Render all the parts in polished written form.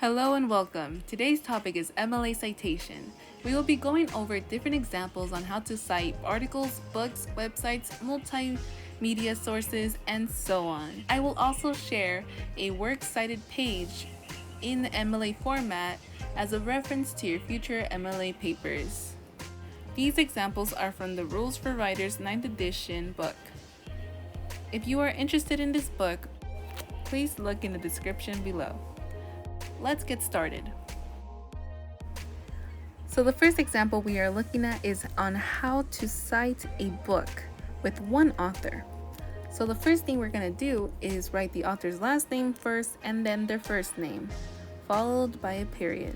Hello and welcome. Today's topic is MLA Citation. We will be going over different examples on how to cite articles, books, websites, multimedia sources, and so on. I will also share a works cited page in the MLA format as a reference to your future MLA papers. These examples are from the Rules for Writers 9th edition book. If you are interested in this book, please look in the description below. Let's get started. So the first example we are looking at is on how to cite a book with one author. So the first thing we're going to do is write the author's last name first and then their first name, followed by a period.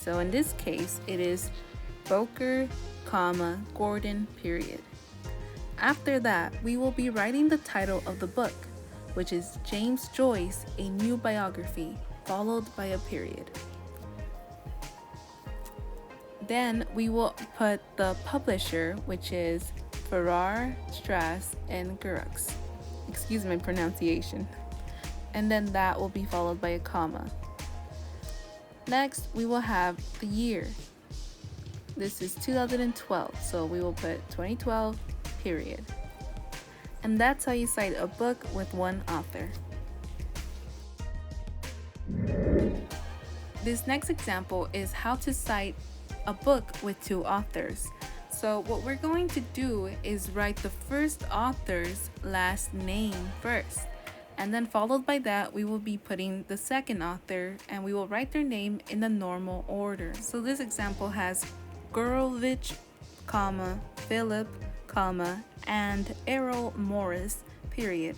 So in this case, it is Bowker, Gordon, period. After that, we will be writing the title of the book, which is James Joyce, A New Biography, followed by a period. Then we will put the publisher, which is Farrar, Strass, and Gurux. Excuse my pronunciation. And then that will be followed by a comma. Next, we will have the year. This is 2012, so we will put 2012, period. And that's how you cite a book with one author. This next example is how to cite a book with two authors. So what we're going to do is write the first author's last name first, and then followed by that we will be putting the second author and we will write their name in the normal order. So this example has Gurevich, Philip, and Errol Morris, period.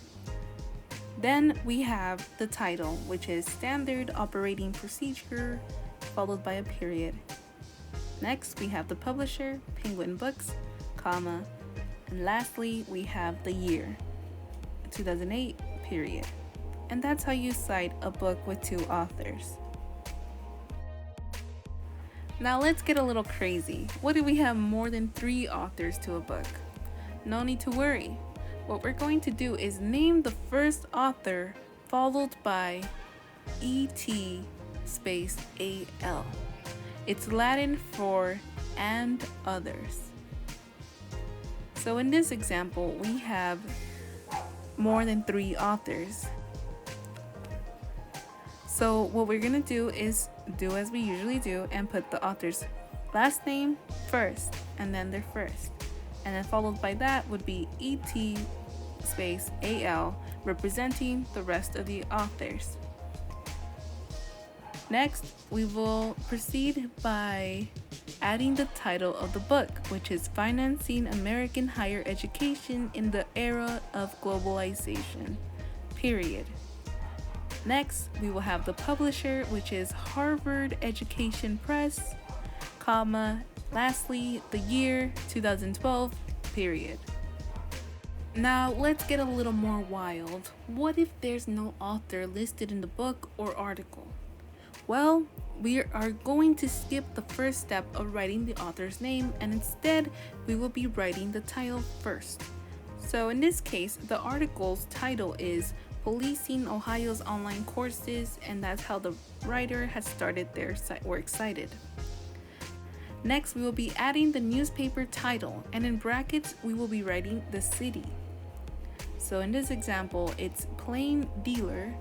Then we have the title, which is Standard Operating Procedure, followed by a period. Next, we have the publisher, Penguin Books, and lastly, we have the year, 2008, period. And that's how you cite a book with two authors. Now let's get a little crazy. What if we have more than 3 authors to a book? No need to worry. What we're going to do is name the first author followed by ET space AL. It's Latin for and others. So in this example, we have more than 3 authors. So what we're going to do is do as we usually do and put the author's last name first and then their first. And then followed by that would be ET space AL, representing the rest of the authors. Next, we will proceed by adding the title of the book, which is Financing American Higher Education in the Era of Globalization, period. Next, we will have the publisher, which is Harvard Education Press, lastly, the year 2012, period. Now, let's get a little more wild. What if there's no author listed in the book or article? Well, we are going to skip the first step of writing the author's name, and instead, we will be writing the title first. So in this case, the article's title is Policing Ohio's Online Courses, and that's how the writer has started their works cited. Next, we will be adding the newspaper title, and in brackets, we will be writing the city. So in this example, it's Plain Dealer,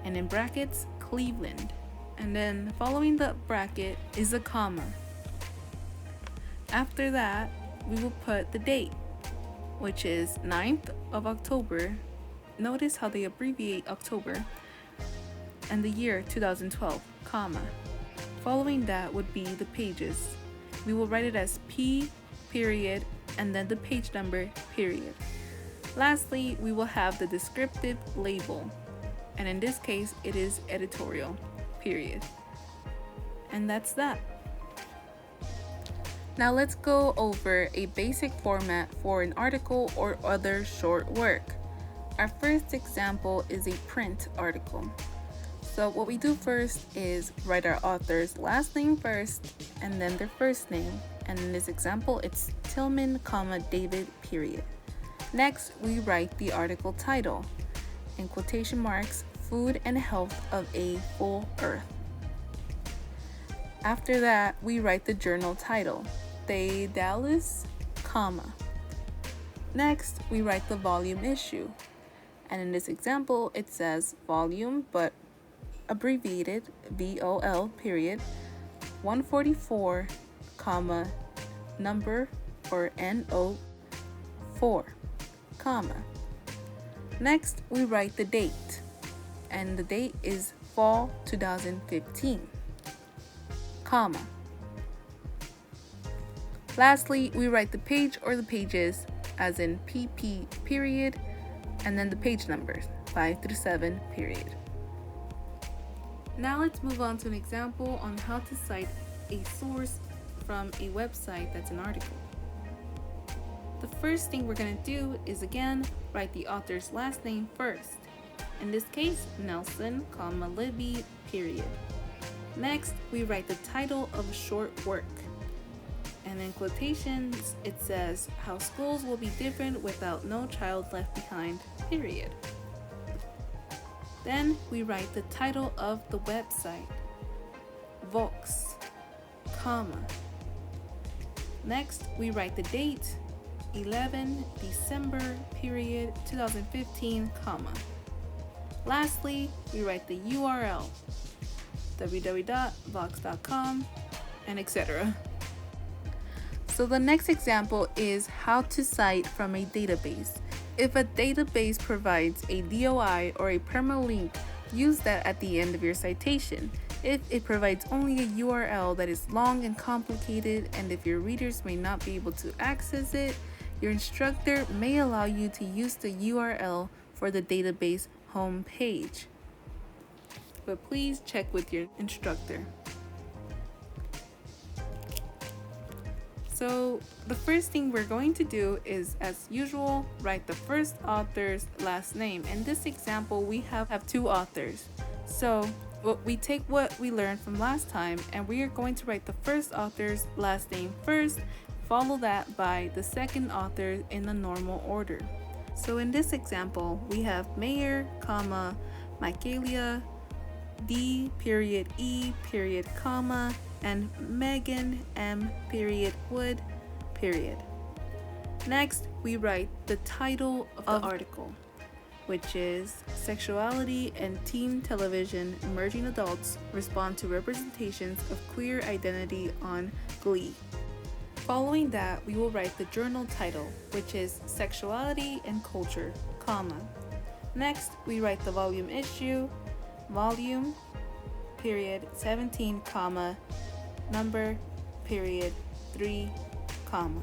and in brackets, Cleveland. And then following the bracket is a comma. After that, we will put the date, which is 9th of October. Notice how they abbreviate October. And the year 2012, comma. Following that would be the pages. We will write it as P, period, and then the page number, period. Lastly, we will have the descriptive label, and in this case, it is editorial, period. And that's that. Now let's go over a basic format for an article or other short work. Our first example is a print article. So what we do first is write our author's last name first and then their first name. And in this example, it's Tillman, David, period. Next, we write the article title, in quotation marks, Food and Health of a Full Earth. After that, we write the journal title, De Dallas, comma. Next, we write the volume issue. And in this example, it says volume, but abbreviated VOL period 144, comma, number or NO4, comma. Next, we write the date, and the date is fall 2015, comma. Lastly, we write the page or the pages, as in PP period, and then the page numbers 5 through 7 period. Now let's move on to an example on how to cite a source from a website that's an article. The first thing we're going to do is again write the author's last name first. In this case, Nelson, comma, Libby, period. Next, we write the title of a short work. And in quotations, it says how schools will be different without no child left behind, period. Then we write the title of the website, Vox, comma. Next, we write the date, 11 December, period, 2015, comma. Lastly, we write the URL, www.vox.com, and etc. So the next example is how to cite from a database. If a database provides a DOI or a permalink, use that at the end of your citation. If it provides only a URL that is long and complicated, and if your readers may not be able to access it, your instructor may allow you to use the URL for the database homepage. But please check with your instructor. So the first thing we're going to do is, as usual, write the first author's last name. In this example, we have two authors. So we take what we learned from last time, and we are going to write the first author's last name first, follow that by the second author in the normal order. So in this example, we have Mayer, comma, Michaelia, D period E period comma, and Megan M period Wood period. Next, we write the title of the article, which is Sexuality and Teen Television Emerging Adults Respond to Representations of Queer Identity on Glee. Following that, we will write the journal title, which is Sexuality and Culture, comma. Next, we write the volume issue, volume period 17, comma, number period 3, comma.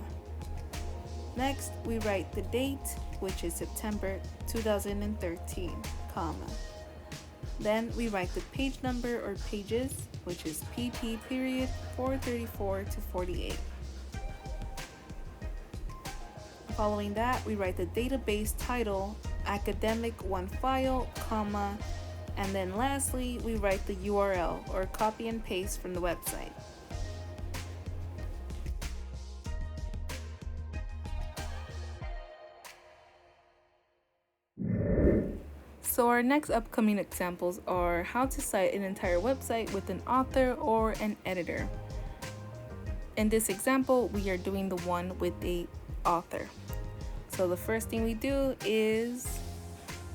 Next, we write the date, which is September 2013, comma. Then we write the page number or pages, which is PP period 434 to 48. Following that, we write the database title, academic one file, comma, and then lastly, we write the URL or copy and paste from the website. So our next upcoming examples are how to cite an entire website with an author or an editor. In this example, we are doing the one with the author. So the first thing we do is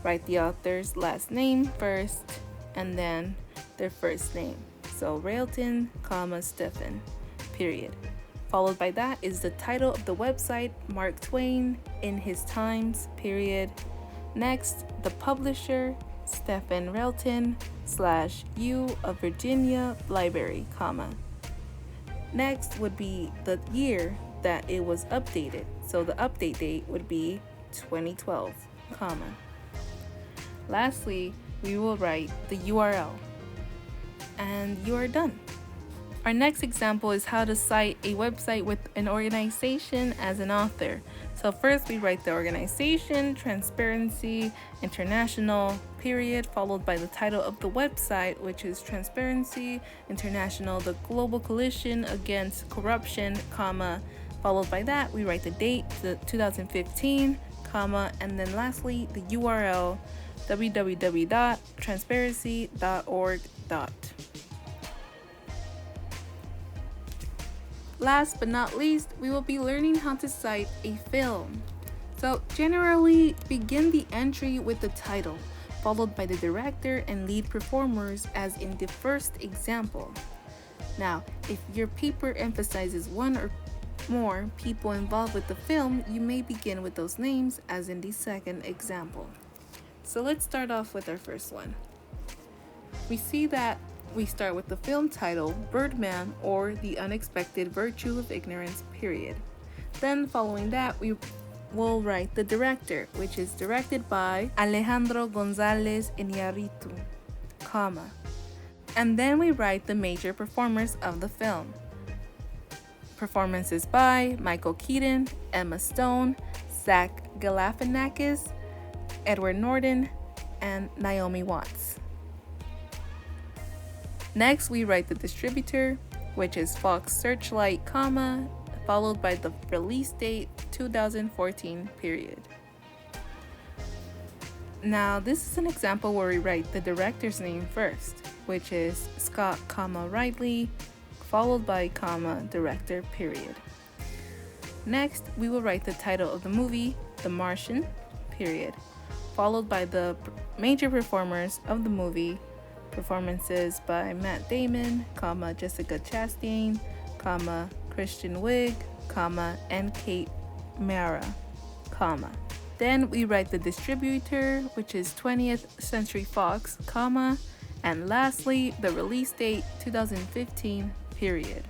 write the author's last name first and then their first name. So Railton, comma, Stephen, period. Followed by that is the title of the website, Mark Twain in His Times, period. Next, the publisher, Stephen Railton / U of Virginia Library, comma. Next would be the year that it was updated. So the update date would be 2012, comma. Lastly, we will write the URL. And you are done. Our next example is how to cite a website with an organization as an author. So first we write the organization, Transparency International, period, followed by the title of the website, which is Transparency International, the Global Coalition Against Corruption, comma. Followed by that, we write the date, 2015, comma, and then lastly, the URL, www.transparency.org. Last but not least, we will be learning how to cite a film. So generally, begin the entry with the title, followed by the director and lead performers as in the first example. Now, if your paper emphasizes one or more people involved with the film, you may begin with those names as in the second example. So let's start off with our first one. We see that we start with the film title, Birdman, or The Unexpected Virtue of Ignorance, period. Then following that, we will write the director, which is directed by Alejandro González Iñárritu, comma. And then we write the major performers of the film. Performances by Michael Keaton, Emma Stone, Zach Galifianakis, Edward Norton, and Naomi Watts. Next, we write the distributor, which is Fox Searchlight, comma, followed by the release date 2014, period. Now, this is an example where we write the director's name first, which is Scott, comma, Ridley, followed by, comma, director, period. Next, we will write the title of the movie, The Martian, period, followed by the major performers of the movie, performances by Matt Damon, comma, Jessica Chastain, comma, Kristen Wiig, comma, and Kate Mara, comma. Then we write the distributor, which is 20th Century Fox, comma, and lastly, the release date 2015, period.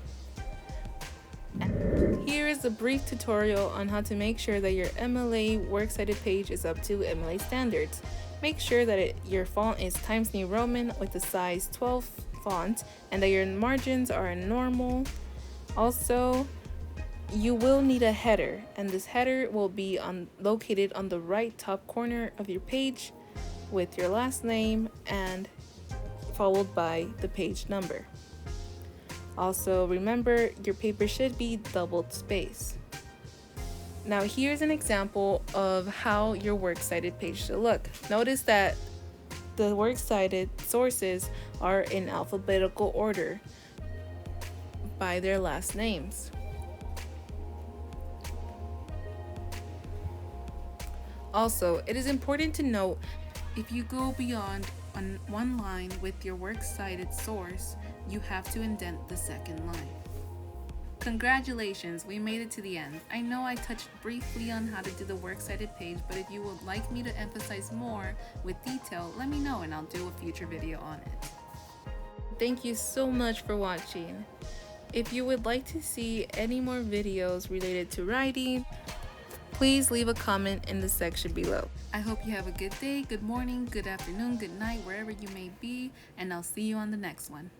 And here is a brief tutorial on how to make sure that your MLA works cited page is up to MLA standards. Make sure that your font is Times New Roman with the size 12 font and that your margins are normal. Also, you will need a header, and this header will be located on the right top corner of your page with your last name and followed by the page number. Also, remember your paper should be doubled space. Now here's an example of how your works cited page should look. Notice that the works cited sources are in alphabetical order by their last names. Also, it is important to note if you go beyond on one line with your works cited source, you have to indent the second line. Congratulations, we made it to the end. I know I touched briefly on how to do the works cited page, but if you would like me to emphasize more with detail, let me know and I'll do a future video on it. Thank you so much for watching. If you would like to see any more videos related to writing, please leave a comment in the section below. I hope you have a good day, good morning, good afternoon, good night, wherever you may be, and I'll see you on the next one.